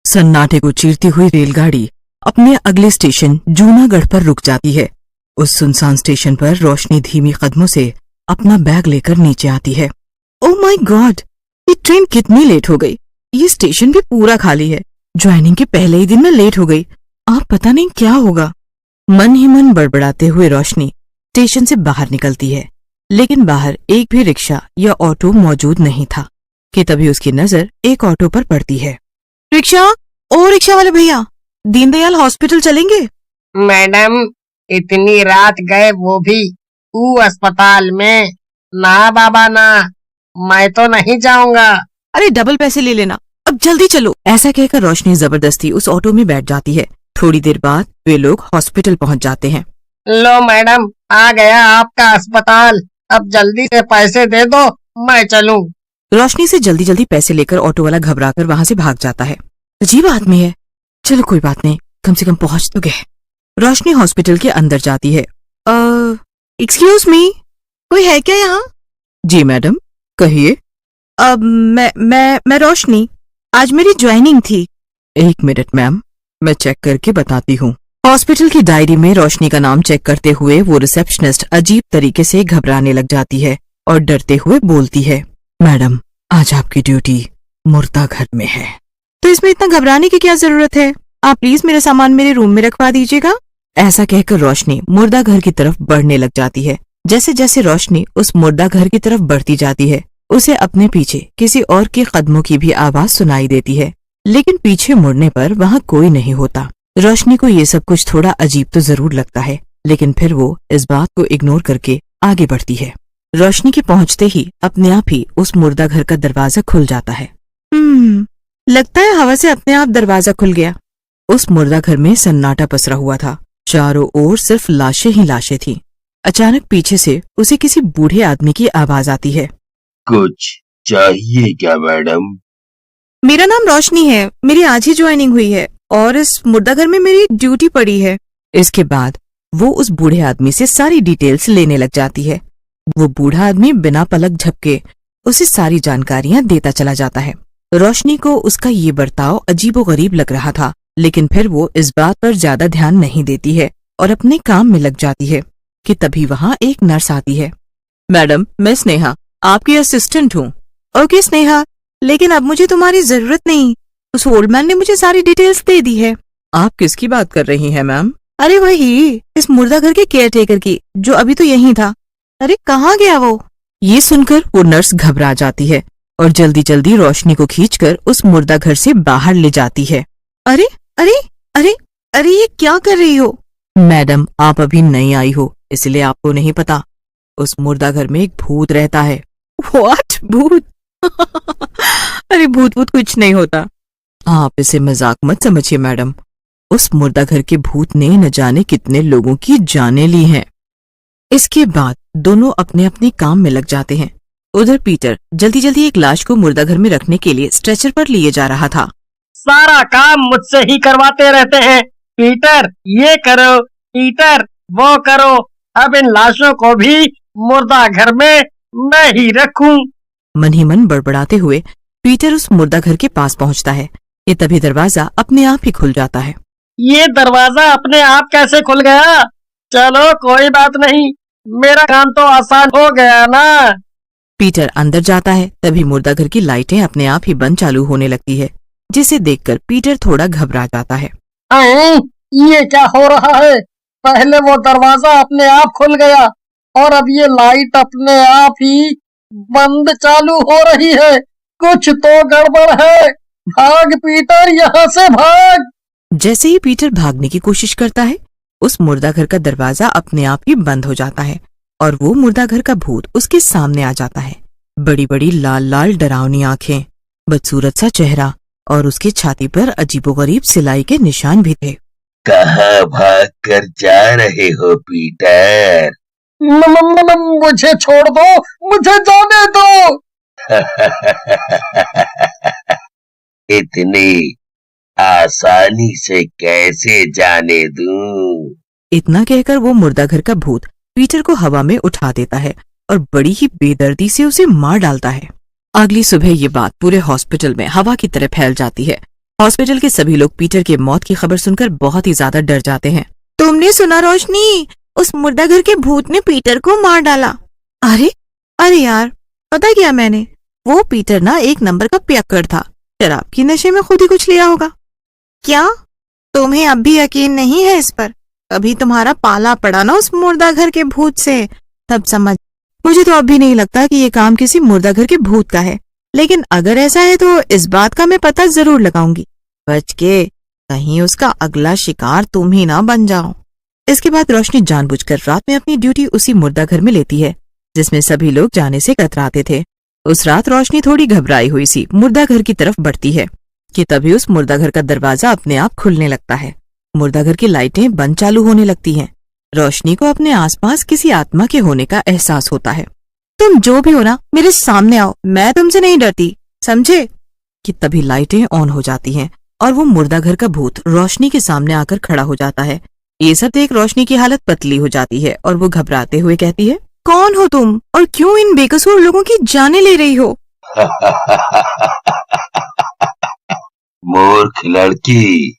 सन्नाटे को चीरती हुई रेलगाड़ी अपने अगले स्टेशन जूनागढ़ पर रुक जाती है। उस सुनसान स्टेशन पर रोशनी धीमी कदमों से अपना बैग लेकर नीचे आती है। ओह माय गॉड, ये ट्रेन कितनी लेट हो गई। ये स्टेशन भी पूरा खाली है। ज्वाइनिंग के पहले ही दिन में लेट हो गई। अब पता नहीं क्या होगा। मन ही मन बड़बड़ाते हुए रोशनी स्टेशन से बाहर निकलती है, लेकिन बाहर एक भी रिक्शा या ऑटो मौजूद नहीं था कि तभी उसकी नजर एक ऑटो पर पड़ती है। रिक्शा, ओ रिक्शा वाले भैया, दीनदयाल हॉस्पिटल चलेंगे? मैडम, इतनी रात गए, वो भी अस्पताल में? ना बाबा ना, मैं तो नहीं जाऊंगा। अरे डबल पैसे ले लेना, अब जल्दी चलो। ऐसा कहकर रोशनी जबरदस्ती उस ऑटो में बैठ जाती है। थोड़ी देर बाद वे लोग हॉस्पिटल पहुंच जाते हैं। लो मैडम, आ गया आपका अस्पताल, अब जल्दी से पैसे दे दो, मैं चलूं। रोशनी से जल्दी जल्दी पैसे लेकर ऑटो वाला घबराकर वहां से भाग जाता है। अजीब आदमी है। चलो कोई बात नहीं, कम से कम पहुंच तो गए। रोशनी हॉस्पिटल के अंदर जाती है। एक्सक्यूज मी, कोई है क्या यहाँ? जी मैडम, कहिए। अब मैं रोशनी, आज मेरी ज्वाइनिंग थी। एक मिनट मैम, मैं चेक करके बताती हूँ। हॉस्पिटल की डायरी में रोशनी का नाम चेक करते हुए वो रिसेप्शनिस्ट अजीब तरीके से घबराने लग जाती है और डरते हुए बोलती है, मैडम आज आपकी ड्यूटी मुर्दा घर में है। तो इसमें इतना घबराने की क्या जरूरत है? आप प्लीज मेरा सामान मेरे रूम में रखवा दीजिएगा। ऐसा कहकर रोशनी मुर्दा घर की तरफ बढ़ने लग जाती है। जैसे जैसे रोशनी उस मुर्दा घर की तरफ बढ़ती जाती है, उसे अपने पीछे किसी और के कदमों की भी आवाज सुनाई देती है, लेकिन पीछे मुड़ने पर वहाँ कोई नहीं होता। रोशनी को ये सब कुछ थोड़ा अजीब तो जरूर लगता है, लेकिन फिर वो इस बात को इग्नोर करके आगे बढ़ती है। रोशनी के पहुंचते ही अपने आप ही उस मुर्दा घर का दरवाजा खुल जाता है। लगता है हवा से अपने आप दरवाजा खुल गया। उस मुर्दा घर में सन्नाटा पसरा हुआ था। चारों ओर सिर्फ लाशें ही लाशें थीं। अचानक पीछे से उसे किसी बूढ़े आदमी की आवाज आती है। कुछ चाहिए क्या मैडम? मेरा नाम रोशनी है, मेरी आज ही ज्वाइनिंग हुई है और इस मुर्दा घर में मेरी ड्यूटी पड़ी है। इसके बाद वो उस बूढ़े आदमी से सारी डिटेल्स लेने लग जाती है। वो बूढ़ा आदमी बिना पलक झपके उसे सारी जानकारियां देता चला जाता है। रोशनी को उसका ये बर्ताव अजीबोगरीब लग रहा था, लेकिन फिर वो इस बात पर ज्यादा ध्यान नहीं देती है और अपने काम में लग जाती है कि तभी वहाँ एक नर्स आती है। मैडम, मैं स्नेहा, आपकी असिस्टेंट हूँ। ओके स्नेहा, लेकिन अब मुझे तुम्हारी जरूरत नहीं। उस ओल्ड मैन ने मुझे सारी डिटेल्स दे दी है। आप किसकी बात कर रही हैं मैम? अरे वही, इस मुर्दा घर के केयरटेकर की, जो अभी तो यहीं था। अरे कहाँ गया वो? ये सुनकर वो नर्स घबरा जाती है और जल्दी जल्दी रोशनी को खींचकर उस मुर्दा घर से बाहर ले जाती है। अरे अरे अरे अरे, ये क्या कर रही हो? मैडम, आप अभी नई आई हो, इसलिए आपको नहीं पता। उस मुर्दा घर में एक भूत रहता है। व्हाट? भूत? अरे भूत कुछ नहीं होता। आप इसे मजाक मत समझिए मैडम। उस मुर्दा घर के भूत ने न जाने कितने लोगों की जानें ली हैं। इसके बाद दोनों अपने अपने काम में लग जाते हैं। उधर पीटर जल्दी जल्दी एक लाश को मुर्दा घर में रखने के लिए स्ट्रेचर पर लिए जा रहा था। सारा काम मुझसे ही करवाते रहते हैं। पीटर ये करो, पीटर वो करो, अब इन लाशों को भी मुर्दा घर में मैं ही रखूं। मन ही मन बड़बड़ाते हुए पीटर उस मुर्दा घर के पास पहुंचता है कि तभी दरवाजा अपने आप ही खुल जाता है। ये दरवाजा अपने आप कैसे खुल गया? चलो कोई बात नहीं, मेरा काम तो आसान हो गया ना। पीटर अंदर जाता है, तभी मुर्दा घर की लाइटें अपने आप ही बंद चालू होने लगती है, जिसे देखकर पीटर थोड़ा घबरा जाता है। ये क्या हो रहा है? पहले वो दरवाजा अपने आप खुल गया और अब ये लाइट अपने आप ही बंद चालू हो रही है। कुछ तो गड़बड़ है। भाग पीटर, यहाँ से भाग। जैसे ही पीटर भागने की कोशिश करता है, उस मुर्दा घर का दरवाजा अपने आप ही बंद हो जाता है और वो मुर्दा घर का भूत उसके सामने आ जाता है। बड़ी बड़ी लाल लाल डरावनी आंखें, बदसूरत सा चेहरा और उसकी छाती पर अजीबोगरीब सिलाई के निशान भी थे। कहाँ भाग कर जा रहे हो पीटर? मुझे छोड़ दो, मुझे जाने दो। इतनी आसानी से कैसे जाने दूं? इतना कहकर वो मुर्दा घर का भूत पीटर को हवा में उठा देता है और बड़ी ही बेदर्दी से उसे मार डालता है। अगली सुबह ये बात पूरे हॉस्पिटल में हवा की तरह फैल जाती है हॉस्पिटल के सभी लोग पीटर के मौत की खबर सुनकर बहुत ही ज्यादा डर जाते हैं। तुमने सुना रोशनी, उस मुर्दा घर के भूत ने पीटर को मार डाला। अरे अरे यार, पता क्या मैंने, वो पीटर ना एक नंबर का पियक्कड़ था, शराब की नशे में खुद ही कुछ लिया होगा। क्या तुम्हें अब भी यकीन नहीं है इस पर? अभी तुम्हारा पाला पड़ा ना उस मुर्दा घर के भूत से, तब समझ। मुझे तो अब भी नहीं लगता कि ये काम किसी मुर्दा घर के भूत का है, लेकिन अगर ऐसा है तो इस बात का मैं पता जरूर लगाऊंगी। बच के, कहीं उसका अगला शिकार तुम ही ना बन जाओ। इसके बाद रोशनी जानबूझकर रात में अपनी ड्यूटी उसी मुर्दा घर में लेती है जिसमें सभी लोग जाने से कतराते थे। उस रात रोशनी थोड़ी घबराई हुई सी मुर्दा घर की तरफ बढ़ती है कि तभी उस मुर्दा घर का दरवाजा अपने आप खुलने लगता है। मुर्दा घर की लाइटें बंद चालू होने लगती हैं। रोशनी को अपने आसपास किसी आत्मा के होने का एहसास होता है। तुम जो भी हो ना, मेरे सामने आओ, मैं तुमसे नहीं डरती, समझे? कि तभी लाइटें ऑन हो जाती हैं और वो मुर्दा घर का भूत रोशनी के सामने आकर खड़ा हो जाता है। ये सब देख रोशनी की हालत पतली हो जाती है और वो घबराते हुए कहती है, कौन हो तुम और क्यों इन बेकसूर लोगों की जानें ले रही हो? मूर्ख लड़की,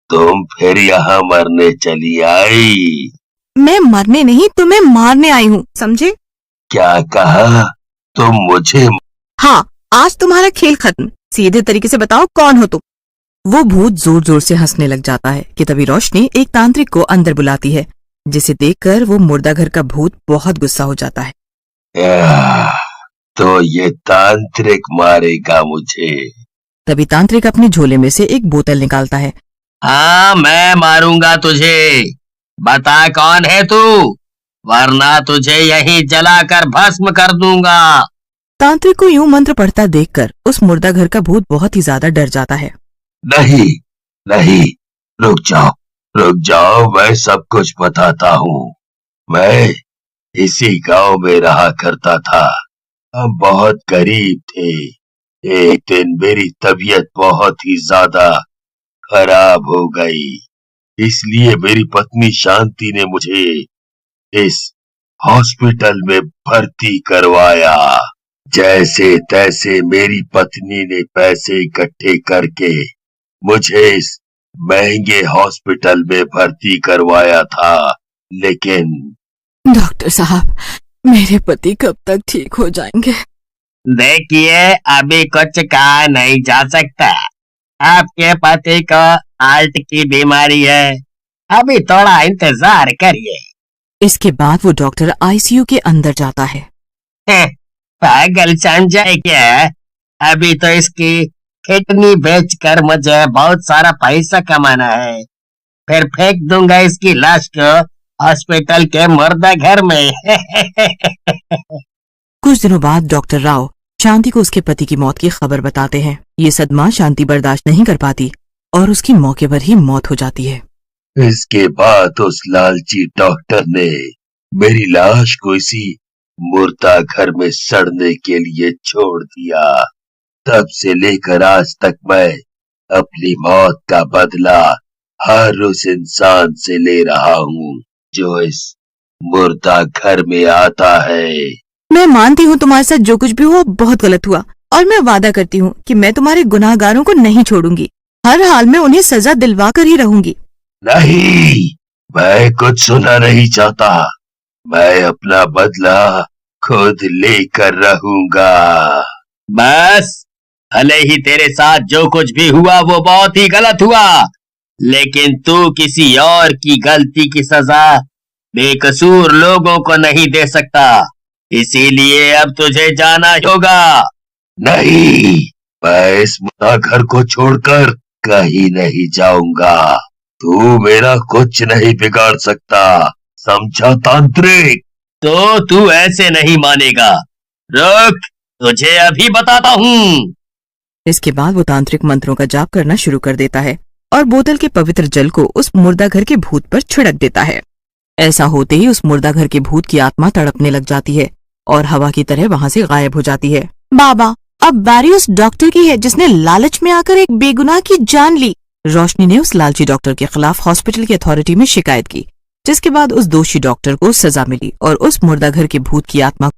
तुम फिर यहाँ मरने चली आई। मैं मरने नहीं, तुम्हें मारने आई हूँ, समझे? क्या कहा तुम मुझे? हाँ, आज तुम्हारा खेल खत्म। सीधे तरीके से बताओ, कौन हो तुम? वो भूत जोर जोर से हंसने लग जाता है कि तभी रोशनी एक तांत्रिक को अंदर बुलाती है, जिसे देखकर वो मुर्दा घर का भूत बहुत गुस्सा हो जाता है। तो ये तांत्रिक मारेगा मुझे। तभी तांत्रिक अपने झोले में से एक बोतल निकालता है। हाँ, मैं मारूंगा तुझे। बता कौन है तू, वरना तुझे यहीं जलाकर भस्म कर दूंगा। तांत्रिक को यूं मंत्र पढ़ता देखकर उस मुर्दा घर का भूत बहुत ही ज्यादा डर जाता है। नहीं नहीं, रुक जाओ, मैं सब कुछ बताता हूँ। मैं इसी गांव में रहा करता था, हम बहुत गरीब थे। एक दिन मेरी तबीयत बहुत ही ज्यादा खराब हो गई, इसलिए मेरी पत्नी शांति ने मुझे इस हॉस्पिटल में भर्ती करवाया। जैसे तैसे मेरी पत्नी ने पैसे इकट्ठे करके मुझे इस महंगे हॉस्पिटल में भर्ती करवाया था, लेकिन डॉक्टर साहब, मेरे पति कब तक ठीक हो जाएंगे? देखिए, अभी कुछ कहा नहीं जा सकता। आपके पति को हार्ट की बीमारी है, अभी थोड़ा इंतजार करिए। इसके बाद वो डॉक्टर आईसीयू के अंदर जाता है। पागल समझे क्या? अभी तो इसकी किडनी बेचकर मुझे बहुत सारा पैसा कमाना है, फिर फेंक दूंगा इसकी लाश को हॉस्पिटल के मुर्दा घर में। कुछ दिनों बाद डॉक्टर राव शांति को उसके पति की मौत की खबर बताते हैं। ये सदमा शांति बर्दाश्त नहीं कर पाती और उसकी मौके पर ही मौत हो जाती है। इसके बाद उस लालची डॉक्टर ने मेरी लाश को इसी मुर्दा घर में सड़ने के लिए छोड़ दिया। तब से लेकर आज तक मैं अपनी मौत का बदला हर उस इंसान से ले रहा हूँ जो इस मुर्दा घर में आता है। मैं मानती हूँ तुम्हारे साथ जो कुछ भी हुआ बहुत गलत हुआ, और मैं वादा करती हूँ कि मैं तुम्हारे गुनाहगारों को नहीं छोड़ूंगी। हर हाल में उन्हें सजा दिलवा कर ही रहूंगी। नहीं, मैं कुछ सुना नहीं चाहता। मैं अपना बदला खुद लेकर रहूंगा। बस, भले ही तेरे साथ जो कुछ भी हुआ वो बहुत ही गलत हुआ, लेकिन तू किसी और की गलती की सजा बेकसूर लोगों को नहीं दे सकता, इसीलिए अब तुझे जाना होगा। नहीं, मैं इस मुर्दा घर को छोड़कर कहीं नहीं जाऊंगा। तू मेरा कुछ नहीं बिगाड़ सकता, समझा तांत्रिक? तो तू ऐसे नहीं मानेगा, रुक, तुझे अभी बताता हूँ। इसके बाद वो तांत्रिक मंत्रों का जाप करना शुरू कर देता है और बोतल के पवित्र जल को उस मुर्दा घर के भूत पर छिड़क देता है। ऐसा होते ही उस मुर्दा घर के भूत की आत्मा तड़पने लग जाती है और हवा की तरह वहाँ से गायब हो जाती है। बाबा, अब बारी उस डॉक्टर की है जिसने लालच में आकर एक बेगुनाह की जान ली। रोशनी ने उस लालची डॉक्टर के खिलाफ हॉस्पिटल की अथॉरिटी में शिकायत की, जिसके बाद उस दोषी डॉक्टर को सजा मिली और उस मुर्दा घर के भूत की आत्मा